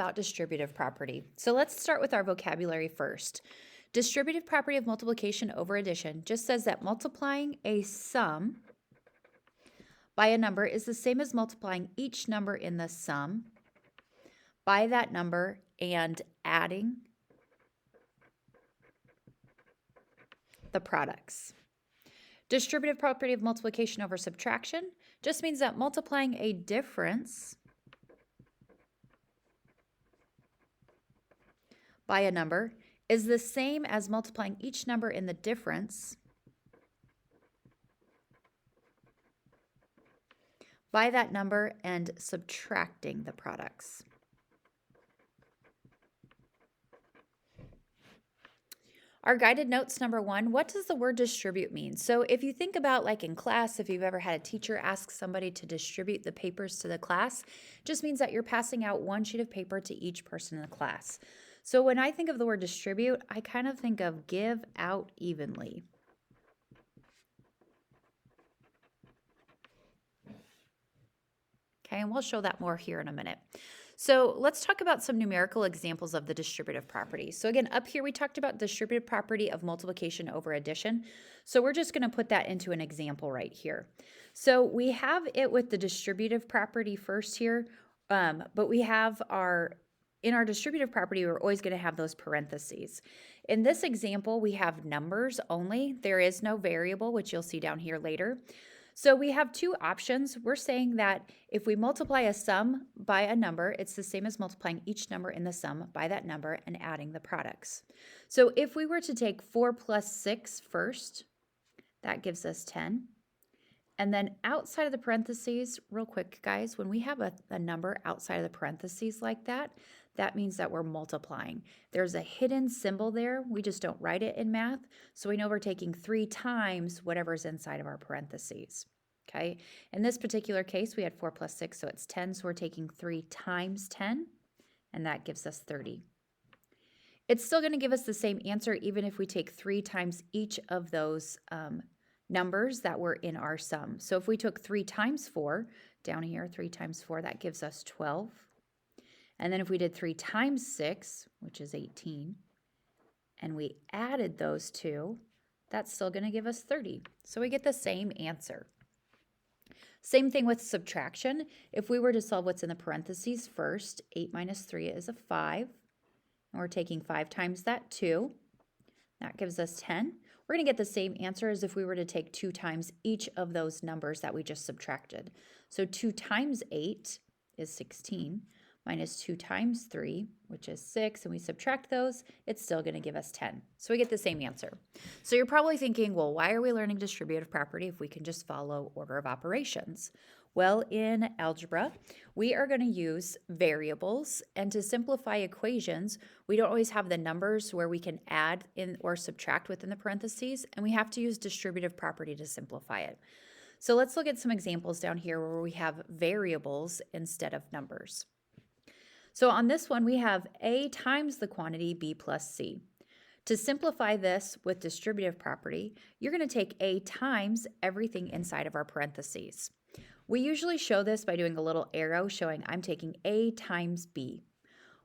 about distributive property. So let's start with our vocabulary first. Distributive property of multiplication over addition just says that multiplying a sum by a number is the same as multiplying each number in the sum by that number and adding the products. Distributive property of multiplication over subtraction just means that multiplying a difference by a number is the same as multiplying each number in the difference by that number and subtracting the products. Our guided notes number 1, what does the word distribute mean? So if you think about like in class, if you've ever had a teacher ask somebody to distribute the papers to the class, it just means that you're passing out one sheet of paper to each person in the class. So when I think of the word distribute, I kind of think of give out evenly. Okay, and we'll show that more here in a minute. So let's talk about some numerical examples of the distributive property. So again, up here we talked about distributive property of multiplication over addition. So we're just going to put that into an example right here. So we have it with the distributive property first here, but we have in our distributive property, we're always going to have those parentheses. In this example, we have numbers only. There is no variable, which you'll see down here later. So we have two options. We're saying that if we multiply a sum by a number, it's the same as multiplying each number in the sum by that number and adding the products. So if we were to take 4 plus 6 first, that gives us 10. And then outside of the parentheses, real quick, guys, when we have a number outside of the parentheses like that, that means that we're multiplying. There's a hidden symbol there. We just don't write it in math. So we know we're taking 3 times whatever's inside of our parentheses. Okay. In this particular case, we had 4 plus 6, so it's 10. So we're taking 3 times 10, and that gives us 30. It's still going to give us the same answer even if we take 3 times each of those numbers that were in our sum. So if we took 3 times 4, down here, 3 times 4, that gives us 12. And then if we did 3 times 6, which is 18, and we added those two, that's still going to give us 30. So we get the same answer. Same thing with subtraction. If we were to solve what's in the parentheses first, 8 minus 3 is a 5. And we're taking 5 times that 2. That gives us 10. We're going to get the same answer as if we were to take 2 times each of those numbers that we just subtracted. So 2 times 8 is 16. Minus 2 times 3, which is 6, and we subtract those, it's still going to give us 10. So we get the same answer. So you're probably thinking, well, why are we learning distributive property if we can just follow order of operations? Well, in algebra, we are going to use variables, and to simplify equations, we don't always have the numbers where we can add in or subtract within the parentheses, and we have to use distributive property to simplify it. So let's look at some examples down here where we have variables instead of numbers. So on this one, we have A times the quantity B plus C. To simplify this with distributive property, you're going to take A times everything inside of our parentheses. We usually show this by doing a little arrow showing I'm taking A times B.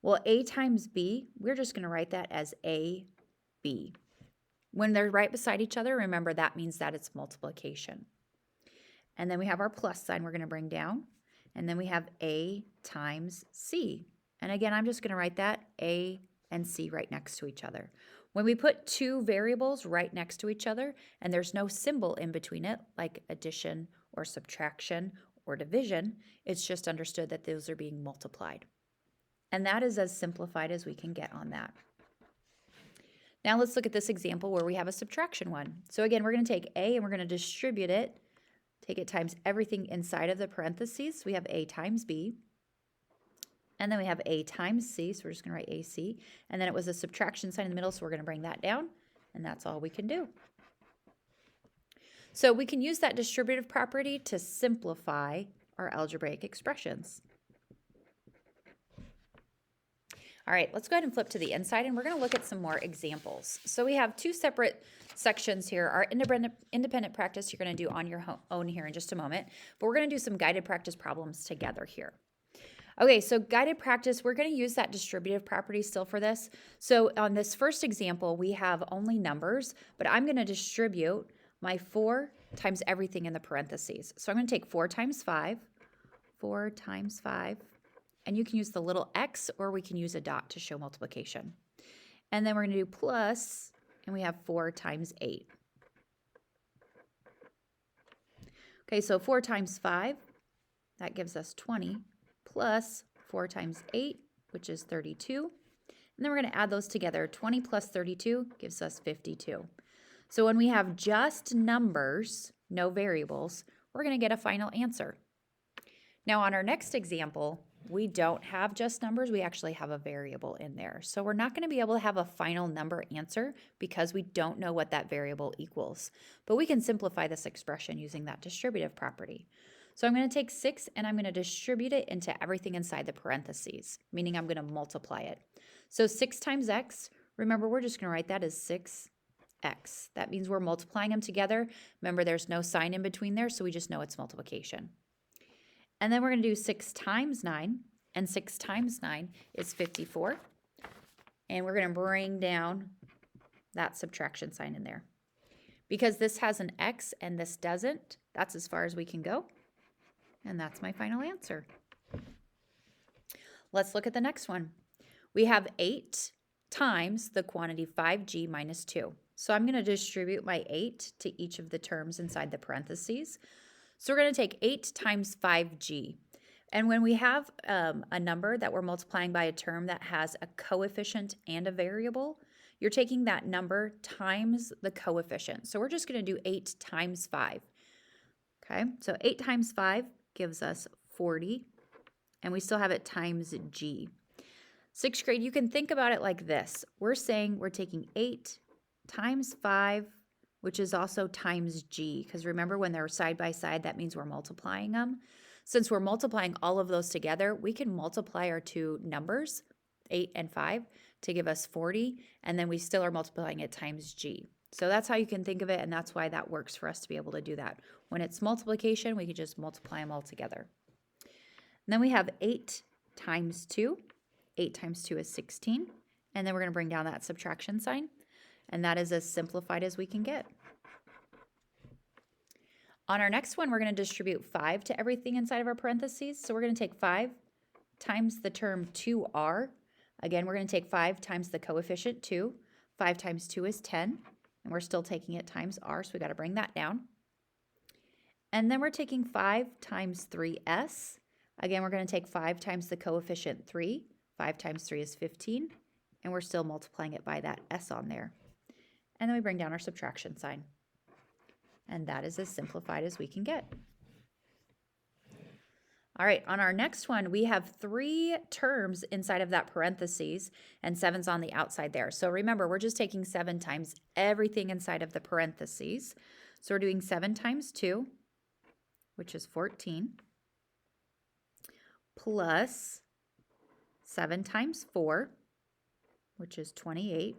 Well, A times B, we're just going to write that as AB. When they're right beside each other, remember that means that it's multiplication. And then we have our plus sign we're going to bring down. And then we have A times C. And again, I'm just going to write that A and C right next to each other. When we put two variables right next to each other and there's no symbol in between it, like addition or subtraction or division, it's just understood that those are being multiplied. And that is as simplified as we can get on that. Now let's look at this example where we have a subtraction one. So again, we're going to take A and we're going to distribute it. Take it times everything inside of the parentheses. We have A times B. And then we have A times C, so we're just going to write AC. And then it was a subtraction sign in the middle, so we're going to bring that down. And that's all we can do. So we can use that distributive property to simplify our algebraic expressions. All right, let's go ahead and flip to the inside, and we're going to look at some more examples. So we have two separate sections here. Our independent practice you're going to do on your own here in just a moment, but we're going to do some guided practice problems together here. Okay, so guided practice, we're going to use that distributive property still for this. So on this first example, we have only numbers, but I'm going to distribute my 4 times everything in the parentheses. So I'm going to take 4 times 5, 4 times 5, and you can use the little x or we can use a dot to show multiplication. And then we're going to do plus, and we have 4 times 8. Okay, so 4 times 5, that gives us 20, plus 4 times 8, which is 32. And then we're going to add those together. 20 plus 32 gives us 52. So when we have just numbers, no variables, we're going to get a final answer. Now on our next example, we don't have just numbers, we actually have a variable in there. So we're not going to be able to have a final number answer because we don't know what that variable equals. But we can simplify this expression using that distributive property. So I'm going to take 6 and I'm going to distribute it into everything inside the parentheses, meaning I'm going to multiply it. So 6 times x, remember we're just going to write that as 6x. That means we're multiplying them together. Remember there's no sign in between there, so we just know it's multiplication. And then we're going to do 6 times 9, and 6 times 9 is 54. And we're going to bring down that subtraction sign in there. Because this has an x and this doesn't, that's as far as we can go. And that's my final answer. Let's look at the next one. We have 8 times the quantity 5g minus 2. So I'm going to distribute my 8 to each of the terms inside the parentheses. So we're going to take 8 times 5g. And when we have a number that we're multiplying by a term that has a coefficient and a variable, you're taking that number times the coefficient. So we're just going to do 8 times 5. Okay, so 8 times 5 gives us 40, and we still have it times g. 6th grade, you can think about it like this. We're saying we're taking 8 times 5, which is also times g, because remember when they're side by side, that means we're multiplying them. Since we're multiplying all of those together, we can multiply our two numbers, 8 and 5, to give us 40, and then we still are multiplying it times g. So that's how you can think of it, and that's why that works for us to be able to do that. When it's multiplication, we can just multiply them all together. And then we have 8 times 2. 8 times 2 is 16, and then we're going to bring down that subtraction sign, and that is as simplified as we can get. On our next one, we're going to distribute 5 to everything inside of our parentheses. So we're going to take 5 times the term 2r. Again, we're going to take 5 times the coefficient 2. 5 times 2 is 10, and we're still taking it times r, so we got to bring that down. And then we're taking 5 times 3s. Again, we're going to take 5 times the coefficient 3. 5 times 3 is 15, and we're still multiplying it by that s on there. And then we bring down our subtraction sign. And that is as simplified as we can get. All right, on our next one, we have 3 terms inside of that parentheses, and 7's on the outside there. So remember, we're just taking 7 times everything inside of the parentheses. So we're doing 7 times 2, which is 14, plus 7 times 4, which is 28.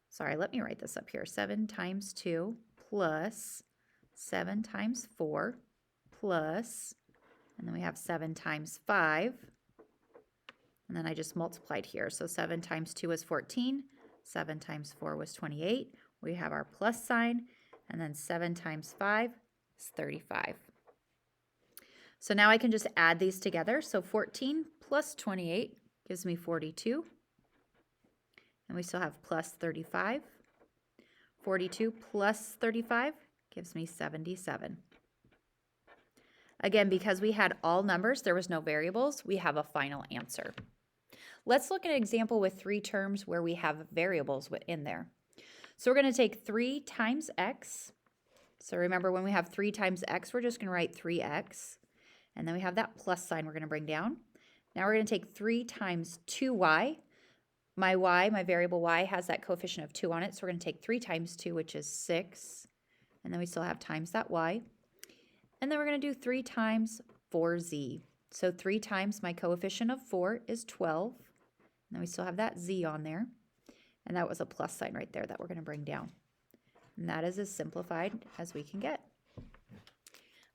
Sorry, let me write this up here. 7 times 2 plus 7 times 4 plus, and then we have 7 times 5, and then I just multiplied here. So 7 times 2 is 14, 7 times 4 was 28. We have our plus sign, and then 7 times 5 is 35. So now I can just add these together. So 14 plus 28 gives me 42. And we still have plus 35. 42 plus 35 gives me 77. Again, because we had all numbers, there was no variables, we have a final answer. Let's look at an example with 3 terms where we have variables in there. So we're going to take 3 times x. So remember, when we have 3 times x, we're just going to write 3x. And then we have that plus sign we're going to bring down. Now we're going to take 3 times 2y. My y, my variable y, has that coefficient of 2 on it, so we're going to take 3 times 2, which is 6, and then we still have times that y. And then we're going to do 3 times 4z. So 3 times my coefficient of 4 is 12, and then we still have that z on there, and that was a plus sign right there that we're going to bring down. And that is as simplified as we can get.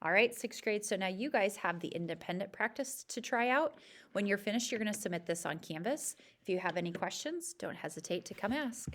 All right, sixth grade. So now you guys have the independent practice to try out. When you're finished, you're going to submit this on Canvas. If you have any questions, don't hesitate to come ask.